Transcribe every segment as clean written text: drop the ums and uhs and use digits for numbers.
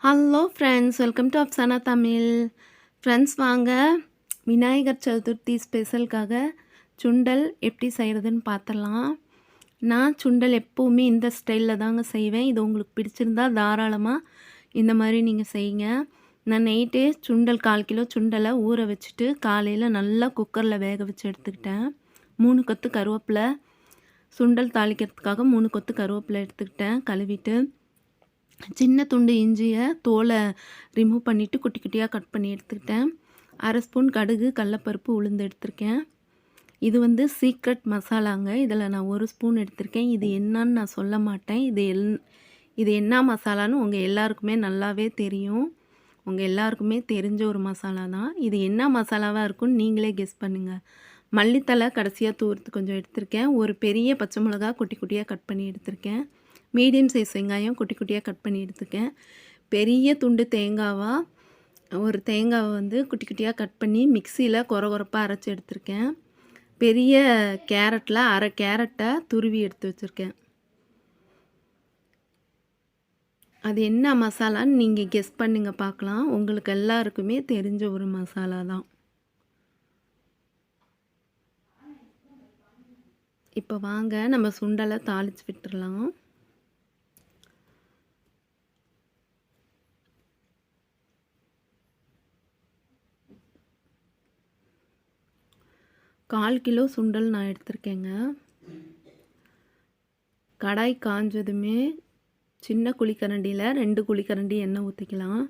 Hello friends, welcome to Afsana Tamil. Friends வாங்க, விநாயகர் சதுர்த்தி ஸ்பெஷலுக்காக சுண்டல் எப்படி செய்கிறதுன்னு பார்த்துடலாம். நான் சுண்டல் எப்போவுமே இந்த ஸ்டைலில் தாங்க செய்வேன். இது உங்களுக்கு பிடிச்சிருந்தா தாராளமாக இந்த மாதிரி நீங்கள் செய்யுங்க. நான் நைட்டே சுண்டல் 1/4 கிலோ சுண்டலை ஊற வச்சுட்டு காலையில் நல்லா குக்கரில் வேக வச்சு எடுத்துக்கிட்டேன். 3 கொத்து கருவேப்பிலை, சுண்டல் தாளிக்கிறதுக்காக 3 கொத்து கருவேப்பிலை எடுத்துக்கிட்டேன். கழுவிட்டு சின்ன துண்டு இஞ்சியை தோலை ரிமூவ் பண்ணிவிட்டு குட்டி குட்டியாக கட் பண்ணி எடுத்துக்கிட்டேன். 1/2 ஸ்பூன் கடுகு, கடலப்பருப்பு, உளுந்து எடுத்திருக்கேன். இது வந்து சீக்ரெட் மசாலாங்க. இதில் நான் 1 ஸ்பூன் எடுத்திருக்கேன். இது என்னன்னு நான் சொல்ல மாட்டேன். இது என்ன மசாலான்னு உங்கள் எல்லாருக்குமே நல்லாவே தெரியும். உங்கள் எல்லாருக்குமே தெரிஞ்ச ஒரு மசாலா தான். இது என்ன மசாலாவாக இருக்குன்னு நீங்களே கெஸ் பண்ணுங்கள். மல்லித்தலை கடைசியாக தூர்த்து கொஞ்சம் எடுத்திருக்கேன். ஒரு பெரிய பச்சை மிளகா குட்டி குட்டியாக கட் பண்ணி எடுத்திருக்கேன். மீடியம் சைஸ் வெங்காயம் குட்டி குட்டியாக கட் பண்ணி எடுத்துக்கேன். பெரிய துண்டு ஒரு தேங்காவை வந்து குட்டி குட்டியாக கட் பண்ணி மிக்சியில் கொரகொரப்பாக அரைச்சி எடுத்திருக்கேன். பெரிய கேரட்டில் 1/2 கேரட்டை துருவி எடுத்து வச்சுருக்கேன். அது என்ன மசாலான்னு நீங்கள் கெஸ் பண்ணுங்க பார்க்கலாம். உங்களுக்கு எல்லாருக்குமே தெரிஞ்ச ஒரு மசாலா தான். இப்போ வாங்க நம்ம சுண்டலை தாளித்து விட்டுடலாம். கால் கிலோ சுண்டல் நான் எடுத்திருக்கேங்க. கடாய் காஞ்சதுமே சின்ன குழிக்கரண்டியில் 2 குழிக்கரண்டி எண்ணெய் ஊற்றிக்கலாம்.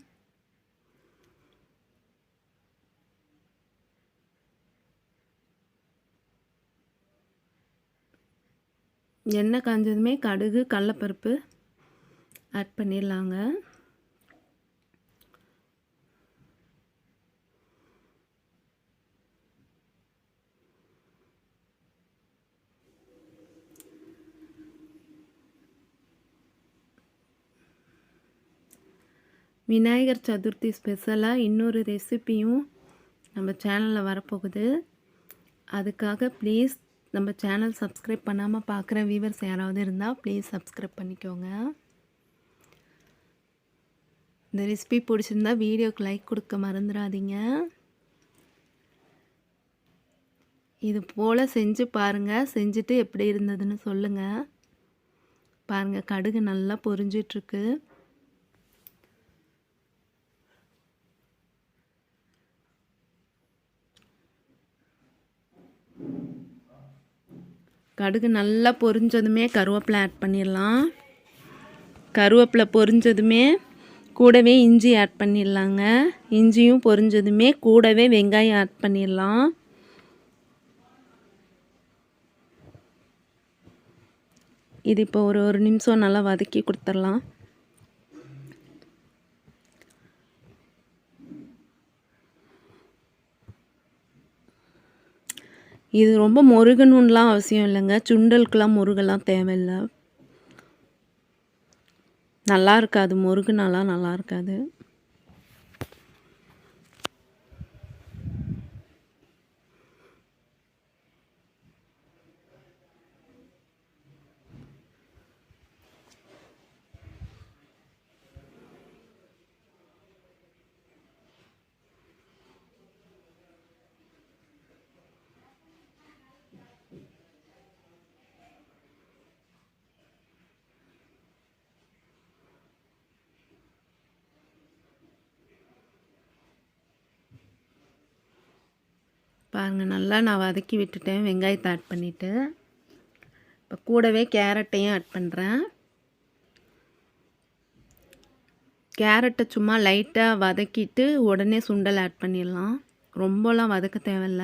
எண்ணெய் காஞ்சதுமே கடுகு, கடலப்பருப்பு ஆட் பண்ணிடலாங்க. விநாயகர் சதுர்த்தி ஸ்பெஷலாக இன்னொரு ரெசிப்பியும் நம்ம சேனலில் வரப்போகுது. அதுக்காக ப்ளீஸ் நம்ம சேனல் சப்ஸ்கிரைப் பண்ணாமல் பார்க்குற வியூவர்ஸ் யாராவது இருந்தால் ப்ளீஸ் சப்ஸ்கிரைப் பண்ணிக்கோங்க. இந்த ரெசிபி பிடிச்சிருந்தா வீடியோக்கு லைக் கொடுக்க மறந்துடாதீங்க. இது போல் செஞ்சு பாருங்கள். செஞ்சுட்டு எப்படி இருந்ததுன்னு சொல்லுங்கள். பாருங்கள், கடுகு நல்லா பொரிஞ்சிட்ருக்கு. கடுகு நல்லா பொரிஞ்சதுமே கருவேப்பிலை ஆட் பண்ணிடலாம். கருவேப்பிலை பொரிஞ்சதுமே கூடவே இஞ்சி ஆட் பண்ணிடலாங்க. இஞ்சியும் பொரிஞ்சதுமே கூடவே வெங்காயம் ஆட் பண்ணிடலாம். இது இப்போ ஒரு நிமிஷம் நல்லா வதக்கி கொடுத்துடலாம். இது ரொம்ப முருகணுன்னெலாம் அவசியம் இல்லைங்க. சுண்டலுக்கெலாம் முருகெல்லாம் தேவையில்லை. நல்லா இருக்காது, முருகுனாலாம் நல்லா இருக்காது. பாருங்கள், நல்லா நான் வதக்கி விட்டுட்டேன். வெங்காயத்தை ஆட் பண்ணிவிட்டு இப்போ கூடவே கேரட்டையும் ஆட் பண்ணுறேன். கேரட்டை சும்மா லைட்டாக வதக்கிட்டு உடனே சுண்டல் ஆட் பண்ணிடலாம். ரொம்பலாம் வதக்க தேவையில்ல.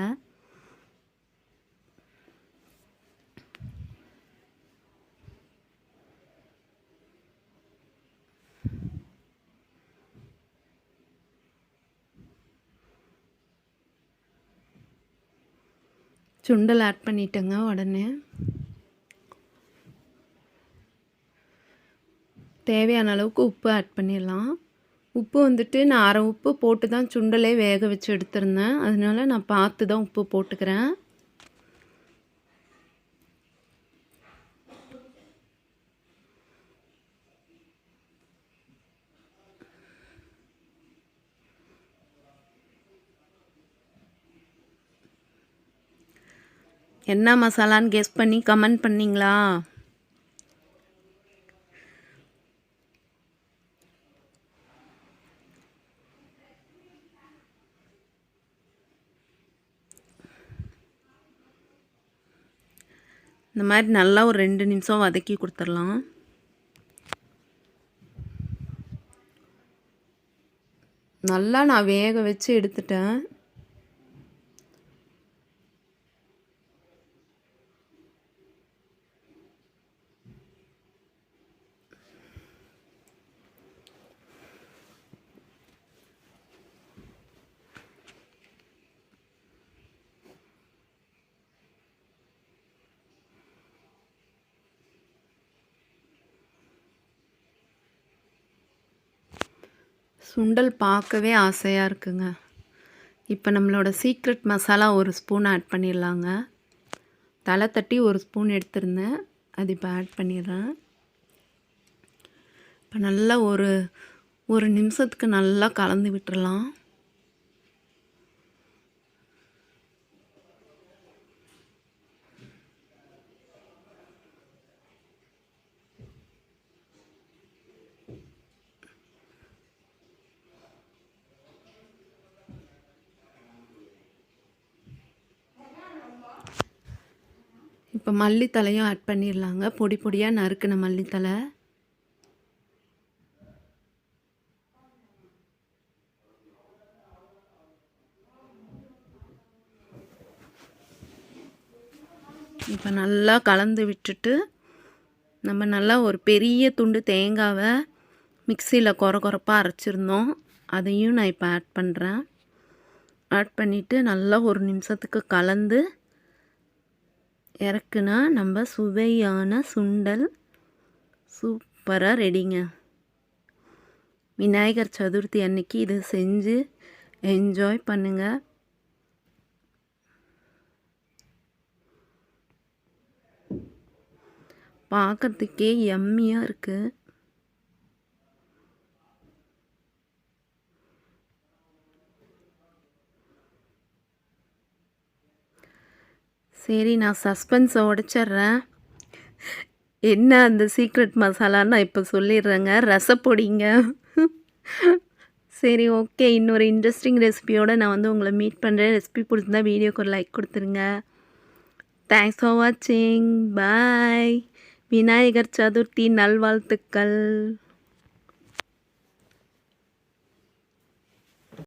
சுண்டல் ஆட் பண்ணிட்டேங்க. உடனே தேவையான அளவுக்கு உப்பு ஆட் பண்ணிடலாம். உப்பு வந்துட்டு நான் 1/2 உப்பு போட்டு தான் சுண்டலே வேக வச்சு எடுத்திருந்தேன். அதனால நான் பார்த்து தான் உப்பு போட்டுக்கிறேன். என்ன மசாலான்னு கெஸ் பண்ணி கமெண்ட் பண்ணிங்களா? இந்த மாதிரி நல்லா ஒரு 2 நிமிஷம் வதக்கி கொடுத்துடலாம். நல்லா நான் வேக வச்சு எடுத்துட்டேன். சுண்டல் பார்க்கவே ஆசையாக இருக்குங்க. இப்போ நம்மளோட சீக்ரெட் மசாலா 1 ஸ்பூன் ஆட் பண்ணிடலாங்க. தலை தட்டி 1 ஸ்பூன் எடுத்திருந்தேன், அது இப்போ ஆட் பண்ணிடுறேன். இப்போ நல்லா ஒரு நிமிஷத்துக்கு நல்லா கலந்து விட்டுறலாம். இப்போ மல்லித்தலையும் ஆட் பண்ணிடலாங்க. பொடி பொடியாக நறுக்கின மல்லித்தலை. இப்போ நல்லா கலந்து விட்டுட்டு நம்ம நல்லா ஒரு பெரிய துண்டு தேங்காவை மிக்சியில் கொரப்பாக அரைச்சிருந்தோம், அதையும் நான் இப்போ ஆட் பண்ணுறேன். ஆட் பண்ணிவிட்டு நல்லா 1 நிமிஷத்துக்கு கலந்து இறக்குனா நம்ம சுவையான சுண்டல் சூப்பராக ரெடிங்க. விநாயகர் சதுர்த்தி அன்னைக்கு இதை செஞ்சு என்ஜாய் பண்ணுங்கள். பார்க்கறதுக்கே யம்மியாக இருக்குது. சரி, நான் சஸ்பென்ஸை உடைச்சிட்றேன். என்ன அந்த சீக்ரெட் மசாலான்னு நான் இப்போ சொல்லிடுறேங்க. ரசப்பொடிங்க. சரி, ஓகே. இன்னொரு இன்ட்ரெஸ்டிங் ரெசிபியோடு நான் உங்களை மீட் பண்ணுறேன். ரெசிபி பிடிச்சிருந்தா வீடியோக்கு ஒரு லைக் கொடுத்துருங்க. தேங்க்ஸ் ஃபார் வாட்சிங். பாய். விநாயகர் சதுர்த்தி நல்வாழ்த்துக்கள்.